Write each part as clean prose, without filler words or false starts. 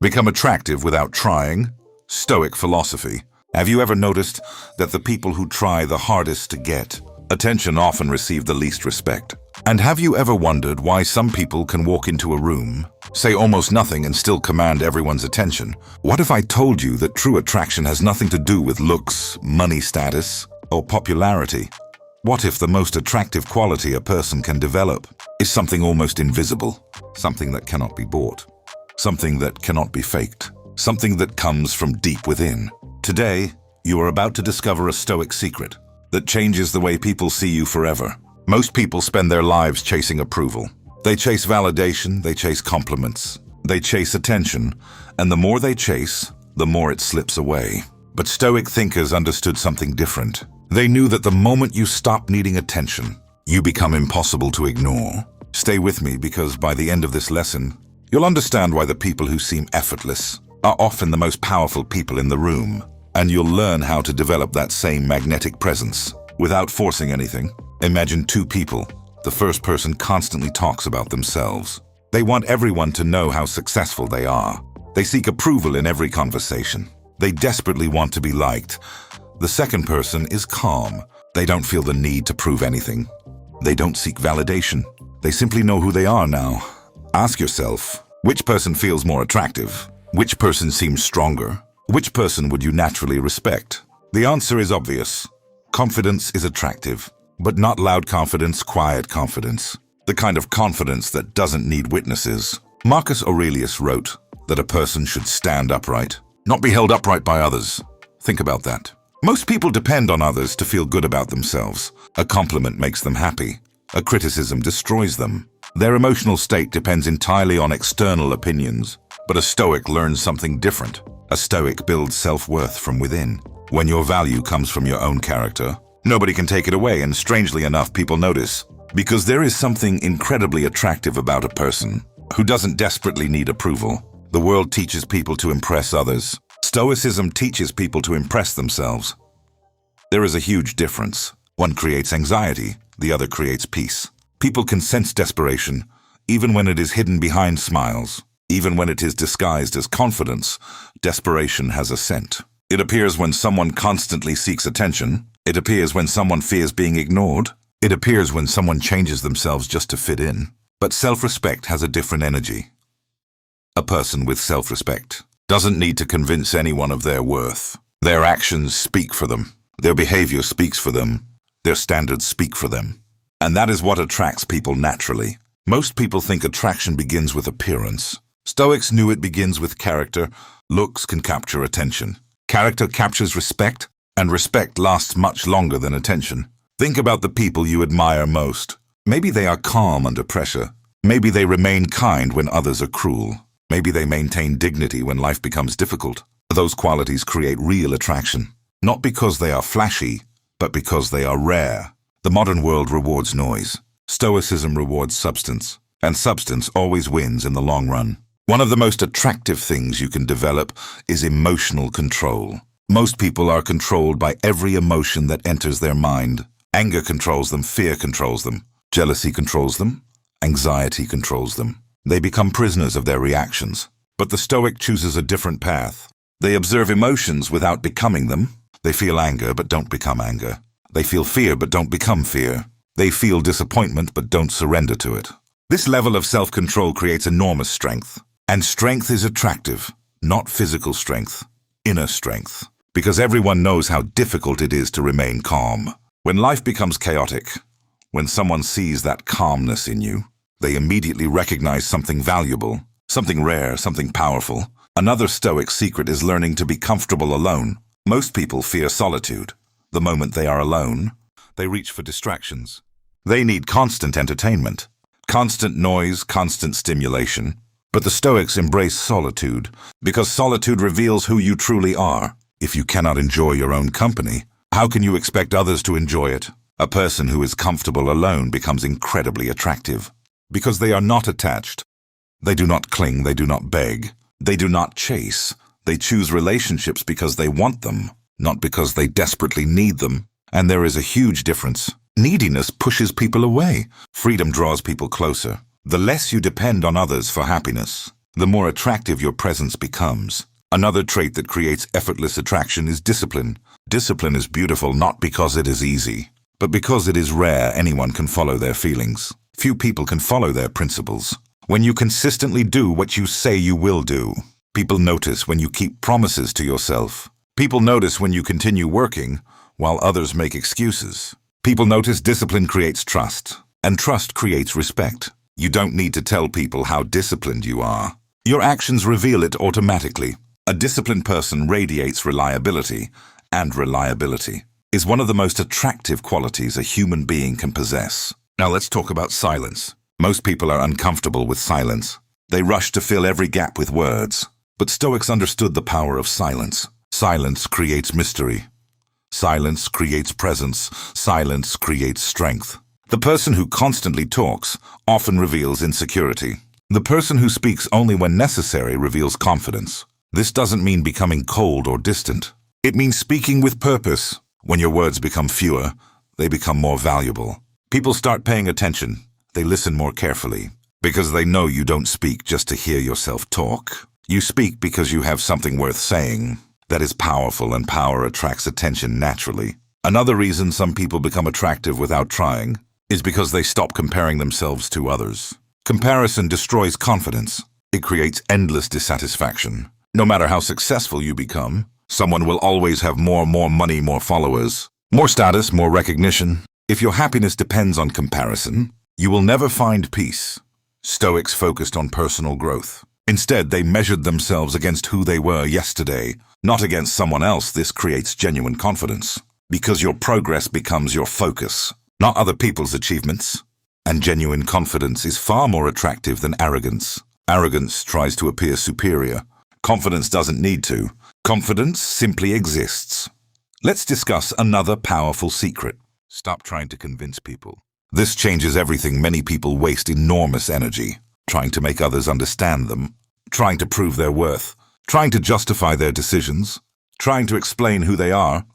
Become attractive without trying. Stoic philosophy. Have you ever noticed that the people who try the hardest to get attention often receive the least respect? And have you ever wondered why some people can walk into a room, say almost nothing, and still command everyone's attention? What if I told you that true attraction has nothing to do with looks, money status, or popularity? What if the most attractive quality a person can develop is something almost invisible, something that cannot be bought, something that cannot be faked, something that comes from deep within? Today, you are about to discover a Stoic secret that changes the way people see you forever. Most people spend their lives chasing approval. They chase validation, they chase compliments, they chase attention, and the more they chase, the more it slips away. But Stoic thinkers understood something different. They knew that the moment you stop needing attention, you become impossible to ignore. Stay with me, because by the end of this lesson, you'll understand why the people who seem effortless are often the most powerful people in the room, and you'll learn how to develop that same magnetic presence without forcing anything. Imagine two people. The first person constantly talks about themselves. They want everyone to know how successful they are. They seek approval in every conversation. They desperately want to be liked. The second person is calm. They don't feel the need to prove anything. They don't seek validation. They simply know who they are now. Ask yourself, which person feels more attractive? Which person seems stronger? Which person would you naturally respect? The answer is obvious. Confidence is attractive, but not loud confidence, quiet confidence. The kind of confidence that doesn't need witnesses. Marcus Aurelius wrote that a person should stand upright, not be held upright by others. Think about that. Most people depend on others to feel good about themselves. A compliment makes them happy. A criticism destroys them. Their emotional state depends entirely on external opinions. But a Stoic learns something different. A Stoic builds self-worth from within. When your value comes from your own character, nobody can take it away, and strangely enough, people notice. Because there is something incredibly attractive about a person who doesn't desperately need approval. The world teaches people to impress others. Stoicism teaches people to impress themselves. There is a huge difference. One creates anxiety, the other creates peace. People can sense desperation, even when it is hidden behind smiles. Even when it is disguised as confidence, desperation has a scent. It appears when someone constantly seeks attention. It appears when someone fears being ignored. It appears when someone changes themselves just to fit in. But self-respect has a different energy. A person with self-respect doesn't need to convince anyone of their worth. Their actions speak for them. Their behavior speaks for them. Their standards speak for them. And that is what attracts people naturally. Most people think attraction begins with appearance. Stoics knew it begins with character. Looks can capture attention. Character captures respect, and respect lasts much longer than attention. Think about the people you admire most. Maybe they are calm under pressure. Maybe they remain kind when others are cruel. Maybe they maintain dignity when life becomes difficult. Those qualities create real attraction. Not because they are flashy, but because they are rare. The modern world rewards noise. Stoicism rewards substance. And substance always wins in the long run. One of the most attractive things you can develop is emotional control. Most people are controlled by every emotion that enters their mind. Anger controls them, fear controls them, jealousy controls them, anxiety controls them. They become prisoners of their reactions. But the Stoic chooses a different path. They observe emotions without becoming them. They feel anger but don't become anger. They feel fear but don't become fear. They feel disappointment but don't surrender to it. This level of self-control creates enormous strength. And strength is attractive, not physical strength, inner strength. Because everyone knows how difficult it is to remain calm. When life becomes chaotic, when someone sees that calmness in you, they immediately recognize something valuable, something rare, something powerful. Another Stoic secret is learning to be comfortable alone. Most people fear solitude. The moment they are alone, they reach for distractions. They need constant entertainment, constant noise, constant stimulation. But the Stoics embrace solitude, because solitude reveals who you truly are. If you cannot enjoy your own company, how can you expect others to enjoy it? A person who is comfortable alone becomes incredibly attractive. Because they are not attached. They do not cling, they do not beg. They do not chase. They choose relationships because they want them, not because they desperately need them. And there is a huge difference. Neediness pushes people away. Freedom draws people closer. The less you depend on others for happiness, the more attractive your presence becomes. Another trait that creates effortless attraction is discipline. Discipline is beautiful not because it is easy, but because it is rare anyone can follow their feelings. Few people can follow their principles. When you consistently do what you say you will do, people notice when you keep promises to yourself. People notice when you continue working while others make excuses. People notice discipline creates trust, and trust creates respect. You don't need to tell people how disciplined you are. Your actions reveal it automatically. A disciplined person radiates reliability, and reliability is one of the most attractive qualities a human being can possess. Now let's talk about silence. Most people are uncomfortable with silence. They rush to fill every gap with words. But Stoics understood the power of silence. Silence creates mystery. Silence creates presence. Silence creates strength. The person who constantly talks often reveals insecurity. The person who speaks only when necessary reveals confidence. This doesn't mean becoming cold or distant. It means speaking with purpose. When your words become fewer, they become more valuable. People start paying attention. They listen more carefully because they know you don't speak just to hear yourself talk. You speak because you have something worth saying. That is powerful, and power attracts attention naturally. Another reason some people become attractive without trying is because they stop comparing themselves to others. Comparison destroys confidence. It creates endless dissatisfaction. No matter how successful you become, someone will always have more money, more followers, more status, more recognition. If your happiness depends on comparison, you will never find peace. Stoics focused on personal growth. Instead, they measured themselves against who they were yesterday, not against someone else. This creates genuine confidence, because your progress becomes your focus, not other people's achievements. And genuine confidence is far more attractive than arrogance. Arrogance tries to appear superior. Confidence doesn't need to. Confidence simply exists. Let's discuss another powerful secret. Stop trying to convince people. This changes everything. Many people waste enormous energy trying to make others understand them, trying to prove their worth, trying to justify their decisions, trying to explain who they are.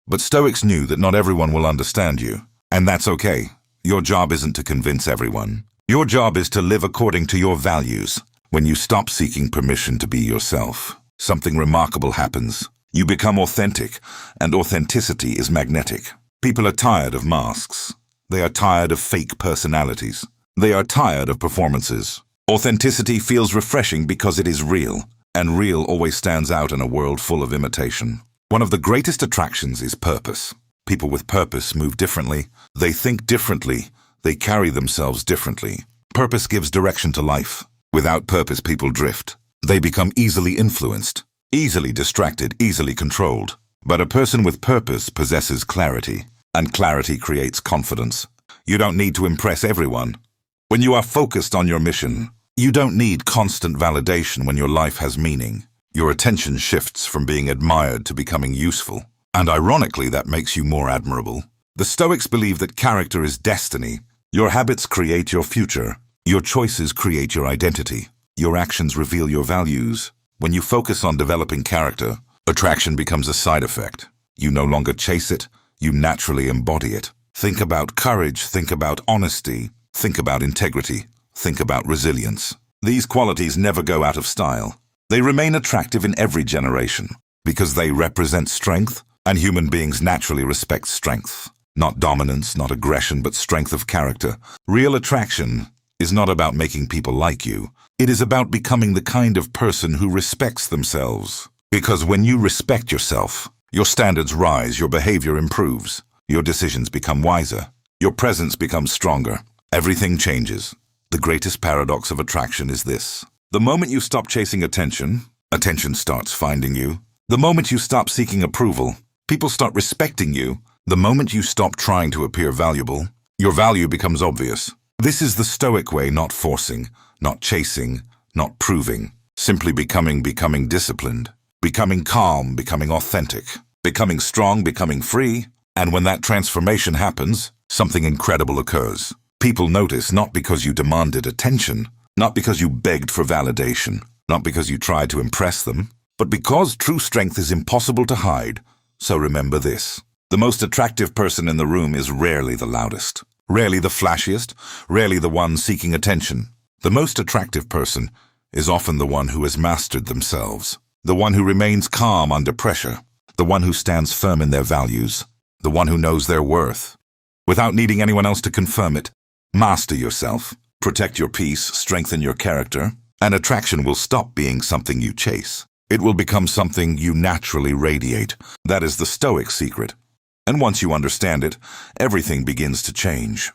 But Stoics knew that not everyone will understand you, and that's okay. Your job isn't to convince everyone. Your job is to live according to your values. When you stop seeking permission to be yourself, something remarkable happens. You become authentic, and authenticity is magnetic. People are tired of masks. They are tired of fake personalities. They are tired of performances. Authenticity feels refreshing because it is real, and real always stands out in a world full of imitation. One of the greatest attractions is purpose. People with purpose move differently. They think differently. They carry themselves differently. Purpose gives direction to life. Without purpose, people drift. They become easily influenced, easily distracted, easily controlled. But a person with purpose possesses clarity, and clarity creates confidence. You don't need to impress everyone. When you are focused on your mission, you don't need constant validation. When your life has meaning, your attention shifts from being admired to becoming useful. And ironically, that makes you more admirable. The Stoics believe that character is destiny. Your habits create your future. Your choices create your identity. Your actions reveal your values. When you focus on developing character, attraction becomes a side effect. You no longer chase it, you naturally embody it. Think about courage, think about honesty, think about integrity, think about resilience. These qualities never go out of style. They remain attractive in every generation because they represent strength, and human beings naturally respect strength. Not dominance, not aggression, but strength of character. Real attraction is not about making people like you. It is about becoming the kind of person who respects themselves. Because when you respect yourself, your standards rise, your behavior improves, your decisions become wiser, your presence becomes stronger. Everything changes. The greatest paradox of attraction is this. The moment you stop chasing attention, attention starts finding you. The moment you stop seeking approval, people start respecting you. The moment you stop trying to appear valuable, your value becomes obvious. This is the Stoic way, not forcing, not chasing, not proving. Simply becoming disciplined, becoming calm, becoming authentic, becoming strong, becoming free. And when that transformation happens, something incredible occurs. People notice not because you demanded attention, not because you begged for validation, not because you tried to impress them, but because true strength is impossible to hide. So remember this. The most attractive person in the room is rarely the loudest, rarely the flashiest, rarely the one seeking attention. The most attractive person is often the one who has mastered themselves, the one who remains calm under pressure, the one who stands firm in their values, the one who knows their worth. Without needing anyone else to confirm it, master yourself, protect your peace, strengthen your character, and attraction will stop being something you chase. It will become something you naturally radiate. That is the Stoic secret. And once you understand it, everything begins to change.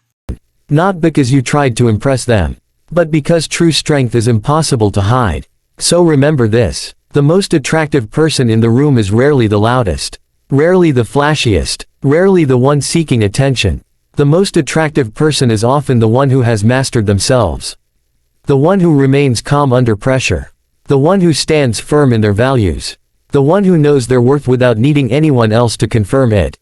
Not because you tried to impress them, but because true strength is impossible to hide. So remember this: the most attractive person in the room is rarely the loudest, rarely the flashiest, rarely the one seeking attention. The most attractive person is often the one who has mastered themselves, the one who remains calm under pressure, the one who stands firm in their values, the one who knows their worth without needing anyone else to confirm it.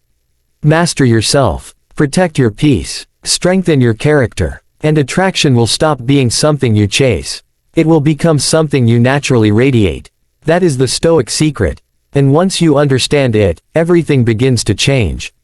Master yourself, protect your peace, strengthen your character, and attraction will stop being something you chase. It will become something you naturally radiate. That is the Stoic secret. And once you understand it, everything begins to change.